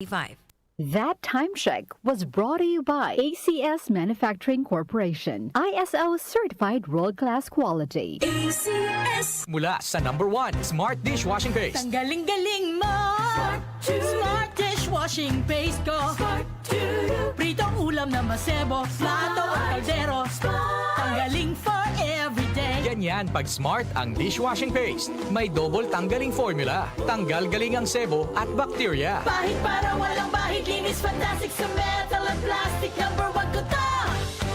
5. That time check was brought to you by ACS Manufacturing Corporation, ISO certified world-class quality. ACS. Mula sa #1 Smart Dishwashing Paste. Ang galing-galing mo. Smart dishwashing paste ko. Pritong ulam na masebo, plato at kaldero. Tanggaling for everyday. Ganyan pag Smart ang dishwashing paste. May double tanggaling formula. Tanggal galing ang sebo at bakterya. Bahid para walang bahid, linis fantastic sa metal at plastic. #1 ko to.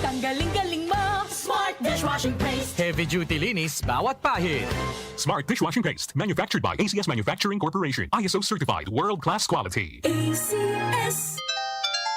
Tanggaling-galing mo. Smart dishwashing paste. Heavy duty linis bawat pahid. Smart Dishwashing Paste, manufactured by ACS Manufacturing Corporation, ISO certified world-class quality. ACS.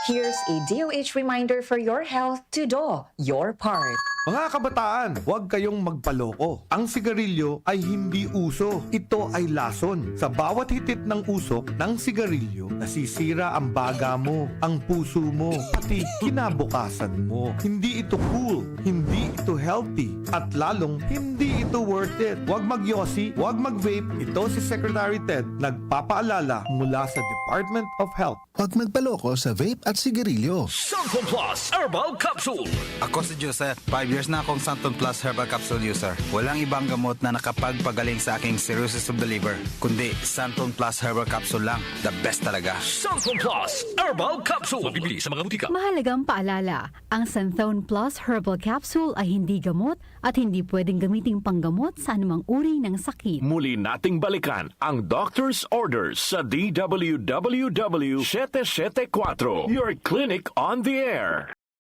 Here's a DOH reminder for your health to do your part. Mga kabataan, huwag kayong magpaloko. Ang sigarilyo ay hindi uso. Ito ay lason. Sa bawat hitit ng usok ng sigarilyo, nasisira ang baga mo, ang puso mo, pati kinabukasan mo. Hindi ito cool, hindi ito healthy, at lalong hindi ito worth it. Huwag magyosi, huwag mag-vape. Ito si Secretary Ted, nagpapaalala mula sa Department of Health. Huwag magpaloko sa vape at sigarilyo. Santon Plus Herbal Capsule. Ako si Joseph. 5 years na akong Santon Plus Herbal Capsule user. Walang ibang gamot na nakapagpagaling sa aking cirrhosis of the liver, kundi Santon Plus Herbal Capsule lang. The best talaga. Santon Plus Herbal Capsule. Mabibili sa mga butika. Mahalagang paalala, ang Santhone Plus Herbal Capsule ay hindi gamot at hindi pwedeng gamiting panggamot sa anumang uri ng sakit. Muli nating balikan ang doctor's orders sa DWWW 774. Your clinic on the air.